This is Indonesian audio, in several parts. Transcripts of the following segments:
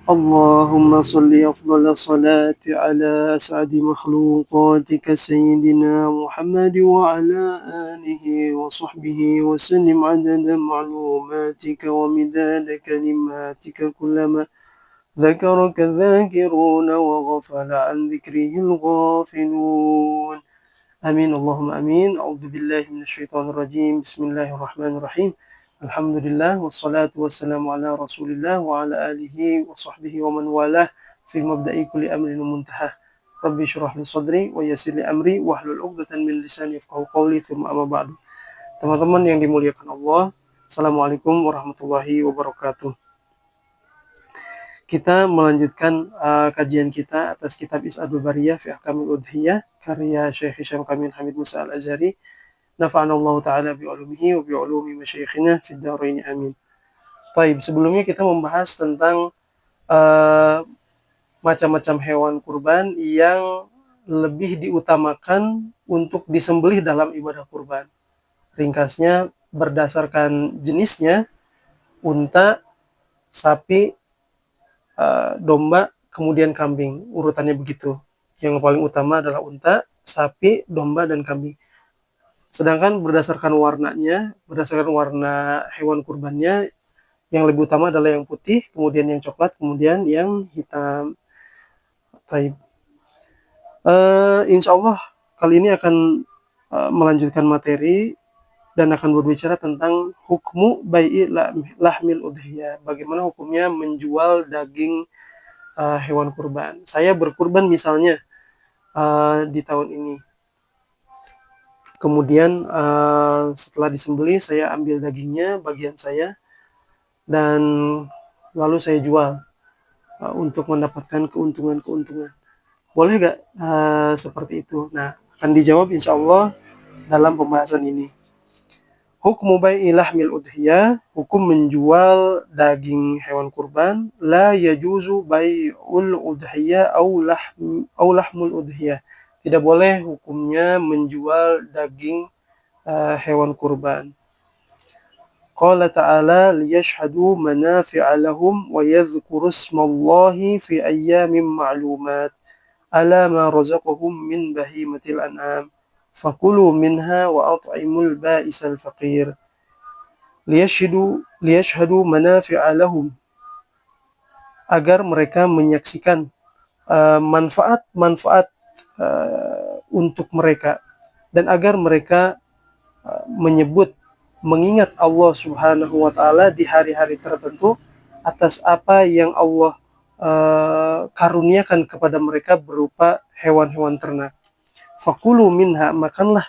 اللهم صل أفضل الصلاة على أسعد مخلوقاتك سيدنا محمد وعلى آله وصحبه وسلم عدد معلوماتك ومداد كلماتك كلما ذكرك الذاكرون وغفل عن ذكره الغافلون آمين اللهم آمين. أعوذ بالله من الشيطان الرجيم. بسم الله الرحمن الرحيم. Alhamdulillah wassalatu wassalamu ala Rasulillah wa ala alihi wa sahbihi wa man walah fi mabda'i kulli amrin muntahah. Rabbi shrah li sadri wa yassir li amri wahlul 'uqdatam min lisani yafqahu qawli, tsumma amma ba'du. Teman-teman yang dimuliakan Allah, Assalamualaikum warahmatullahi wabarakatuh. Kita melanjutkan kajian kita atas kitab Is'adul Bariyah fi Ahkamil Udhiyah karya Syekh Hisham Kamil Hamid Musa Al-Azhari. Nafa'anallahu ta'ala bi'ulumihi wa bi'ulumi masyayikhina fid dharain amin. Baik, sebelumnya kita membahas tentang macam-macam hewan kurban yang lebih diutamakan untuk disembelih dalam ibadah kurban. Ringkasnya, berdasarkan jenisnya, unta, sapi, domba, kemudian kambing. Urutannya begitu. Yang paling utama adalah unta, sapi, domba, dan kambing. Sedangkan berdasarkan warnanya, berdasarkan warna hewan kurbannya, yang lebih utama adalah yang putih, kemudian yang coklat, kemudian yang hitam. Baik. Insya Allah kali ini akan melanjutkan materi dan akan berbicara tentang hukmu bai'i lahmil udhiyah. Bagaimana hukumnya menjual daging hewan kurban. Saya berkurban misalnya di tahun ini. Kemudian setelah disembelih saya ambil dagingnya bagian saya dan lalu saya jual untuk mendapatkan keuntungan-keuntungan. Boleh nggak seperti itu? Nah, akan dijawab insya Allah dalam pembahasan ini. Hukmu bai'i lahmil udhiyah, hukum menjual daging hewan kurban, la yajuzu bai'ul udhiyah au lahmul udhiyah. Tidak boleh hukumnya menjual daging hewan kurban. Qala ta'ala liyashhadu manafi'a lahum wa yadhkuru ismallahi fi ayyamin ma'lumat ala ma razaqahum min bahimatil an'am fakulu minha wa at'imul ba'isal faqir liyashhadu manafi'a lahum, agar mereka menyaksikan manfaat-manfaat untuk mereka dan agar mereka mengingat Allah Subhanahu wa taala di hari-hari tertentu atas apa yang Allah karuniakan kepada mereka berupa hewan-hewan ternak. Fakulu minha, makanlah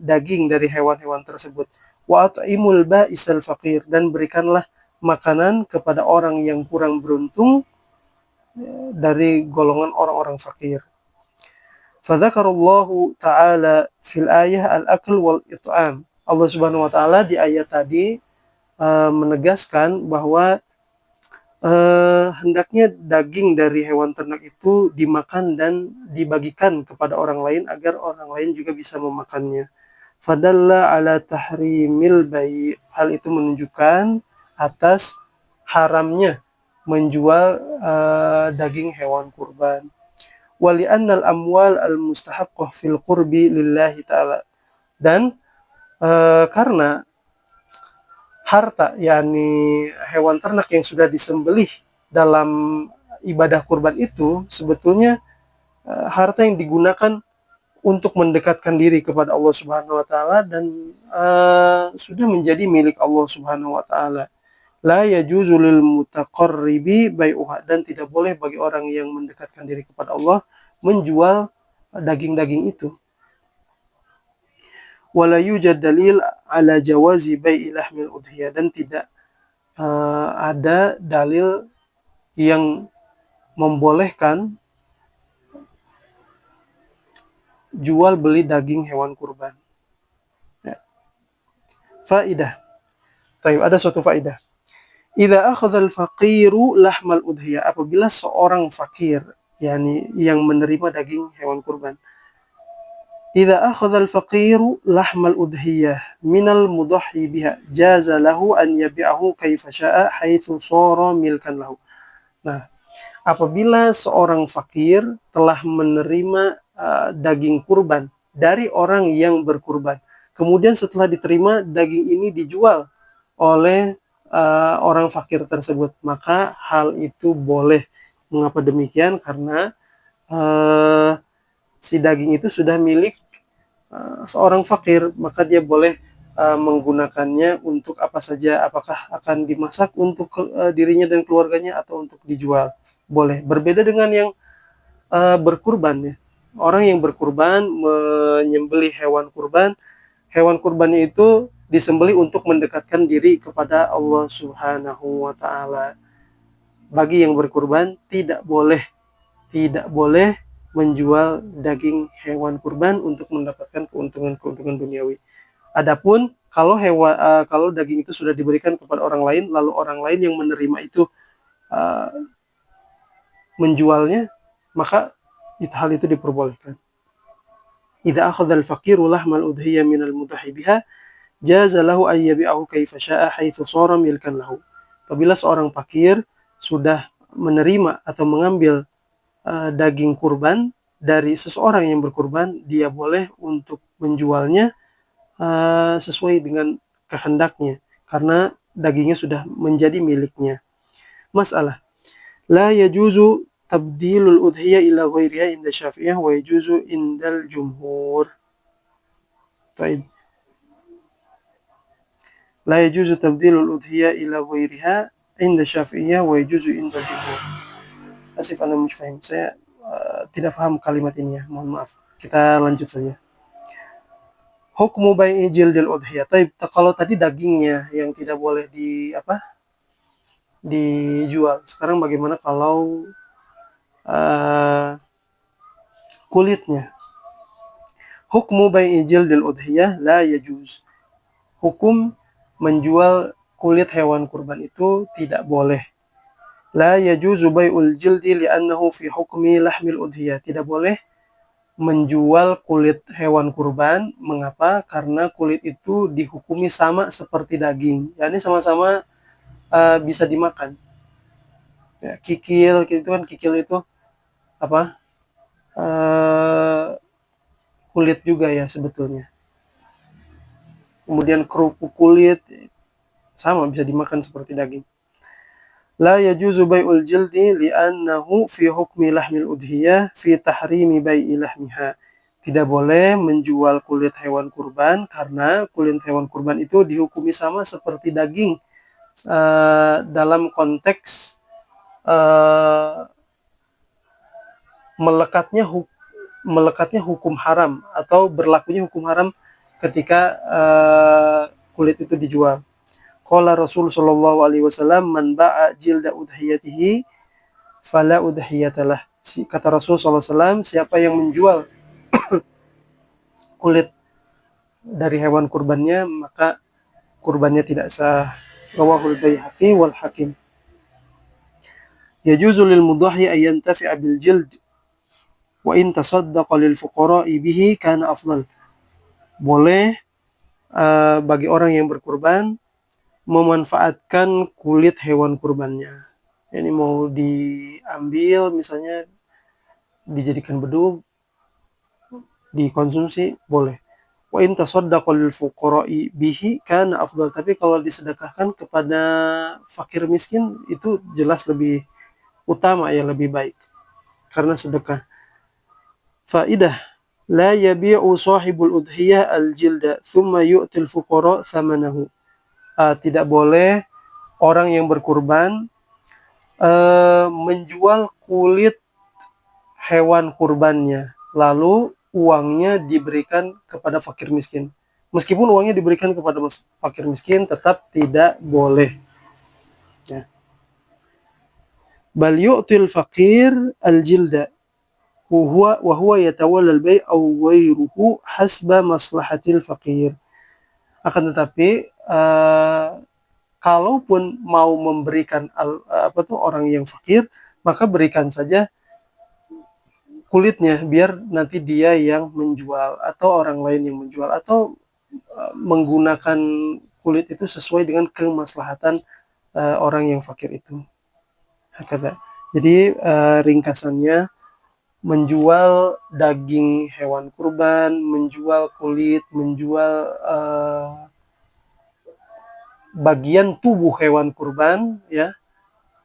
daging dari hewan-hewan tersebut. Wa at'imul ba'isal faqir, dan berikanlah makanan kepada orang yang kurang beruntung dari golongan orang-orang fakir. Fadzakarallahu ta'ala fil ayah al-akl wal it'am. Allah Subhanahu wa taala di ayat tadi menegaskan bahwa hendaknya daging dari hewan ternak itu dimakan dan dibagikan kepada orang lain agar orang lain juga bisa memakannya. Fadalla ala tahrimil bai'. Hal itu menunjukkan atas haramnya menjual daging hewan kurban. Wali annal amwal al mustahaqqah fil qurbi lillahi ta'ala. Dan karena harta, yakni hewan ternak yang sudah disembelih dalam ibadah kurban itu sebetulnya harta yang digunakan untuk mendekatkan diri kepada Allah Subhanahu wa taala dan sudah menjadi milik Allah Subhanahu wa taala. La yajuzu lil mutaqarribi bai'uha, dan tidak boleh bagi orang yang mendekatkan diri kepada Allah menjual daging-daging itu. Wala yujad dalil ala jawazi bai'i lahmil udhiyah, dan tidak ada dalil yang membolehkan jual beli daging hewan kurban. Ya. Faidah. Baik, ada suatu faidah. Idza akhadha al-faqiru lahmal udhiyah, apabila seorang fakir yakni yang menerima daging hewan kurban. Idza akhadha al-faqiru lahmal udhiyah minal mudahhi biha jaza lahu an yabi'ahu kaifa syaa haitsu shara milkan lahu. Nah, apabila seorang fakir telah menerima daging kurban dari orang yang berkurban, kemudian setelah diterima daging ini dijual oleh orang fakir tersebut, maka hal itu boleh. Mengapa demikian? Karena si daging itu sudah milik seorang fakir, maka dia boleh menggunakannya untuk apa saja, apakah akan dimasak untuk dirinya dan keluarganya atau untuk dijual. Boleh. Berbeda dengan yang berkurban ya. Orang yang berkurban menyembelih hewan kurbannya itu disembelih untuk mendekatkan diri kepada Allah Subhanahu wa taala. Bagi yang berkurban tidak boleh menjual daging hewan kurban untuk mendapatkan keuntungan duniawi. Adapun kalau daging itu sudah diberikan kepada orang lain, lalu orang lain yang menerima itu uh, menjualnya, maka hal itu diperbolehkan. Idza akhadha al-faqiru lahmal udhiyya min al-mudahi biha, jaza lahu an yabi'ahu kaifa syaa haitsu shara milkan lahu. Apabila seorang fakir sudah menerima atau mengambil daging kurban dari seseorang yang berkurban, dia boleh untuk menjualnya sesuai dengan kehendaknya, karena dagingnya sudah menjadi miliknya. Masalah, la yajuzu tabdilul udhiyah ila ghairiha inda Syafi'iyah wa yajuzu indal jumhur. Taib. La yajuzu tabdilul udhiyah ila ghairiha inda Syafi'iyah wa yajuzu indal jumhur. Asif ana mش fahim. Saya tidak paham kalimat ini ya. Mohon maaf. Kita lanjut saja. Hukmu bai'i jildil udhiyah. Taib. Kalau tadi dagingnya yang tidak boleh dijual. Sekarang bagaimana kalau kulitnya? Hukmu bai'i jildil udhiyah la yajuz. Hukum menjual kulit hewan kurban itu tidak boleh. La yajuzu bai'ul jildi li'annahu fi hukmi lahmil udhiyah. Tidak boleh menjual kulit hewan kurban. Mengapa? Karena kulit itu dihukumi sama seperti daging. Yani sama-sama bisa dimakan. Ya, kikil, gitu kan, kikil itu apa? Kulit juga ya sebetulnya. Kemudian kerupuk kulit sama bisa dimakan seperti daging. La yajuzu bai'ul jildi li'annahu fi hukmi lahmil udhiyah fi tahrimi bai'i lahmiha. Tidak boleh menjual kulit hewan kurban karena kulit hewan kurban itu dihukumi sama seperti daging dalam konteks melekatnya hukum haram atau berlakunya hukum haram ketika kulit itu dijual. Qala Rasul sallallahu alaihi wasallam, man ba'a jilda udhiyatihi fala udhiyatalah. Kata Rasul sallallahu alaihi wasallam, siapa yang menjual kulit dari hewan kurbannya, maka kurbannya tidak sah. Rawahul Baihaqi wal Hakim. Yajuzu lil mudahhi an yantafi'a bil jild wa in tasaddaqa lil fuqara'i bihi kana afdal. Boleh bagi orang yang berkurban memanfaatkan kulit hewan kurbannya. Ini mau diambil misalnya dijadikan bedug, dikonsumsi, boleh. Wa in tasaddaqa lil fuqara'i bihi kana afdal. Tapi kalau disedekahkan kepada fakir miskin itu jelas lebih utama ya, lebih baik. Karena sedekah. Faidah, la yabi'u sahibul udhiyah al-jilda thumma yu'til fuqara' thamanahu. Tidak boleh orang yang berkurban menjual kulit hewan kurbannya, lalu uangnya diberikan kepada fakir miskin. Meskipun uangnya diberikan kepada fakir miskin, tetap tidak boleh. Ya. Bal yu'til fakir al-jilda wa huwa yatawalla al-bai' aw ghairuhu hasba maslahatil fakir. Akan tetapi kalaupun mau memberikan orang yang fakir, maka berikan saja kulitnya biar nanti dia yang menjual atau orang lain yang menjual, atau menggunakan kulit itu sesuai dengan kemaslahatan orang yang fakir itu. Kata Jadi ringkasannya, menjual daging hewan kurban, menjual kulit, menjual bagian tubuh hewan kurban, ya,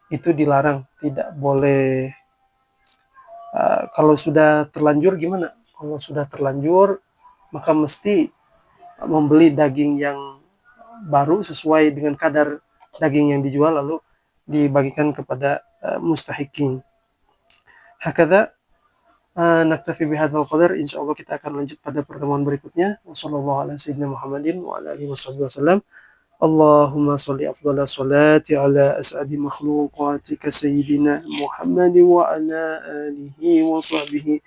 itu dilarang, tidak boleh. Kalau sudah terlanjur gimana? Kalau sudah terlanjur, maka mesti membeli daging yang baru sesuai dengan kadar daging yang dijual, lalu dibagikan kepada mustahikin. Hakadha naktafi bihadzal qadar. Insyaallah kita akan lanjut pada pertemuan berikutnya. Wassallallahu ala sayyidina Muhammadin wa ala alihi wasallam. Allahumma sholli afdhala sholati ala as'adi makhluqatika sayyidina Muhammadin wa ala alihi wa sahbihi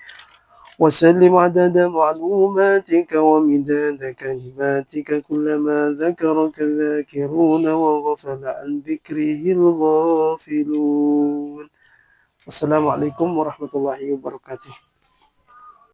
وسلم عدد معلوماتك ومداد كلماتك كلما ذكرك الذاكرون وغفل عن ذكره الغافلون. والسلام عليكم ورحمة الله وبركاته.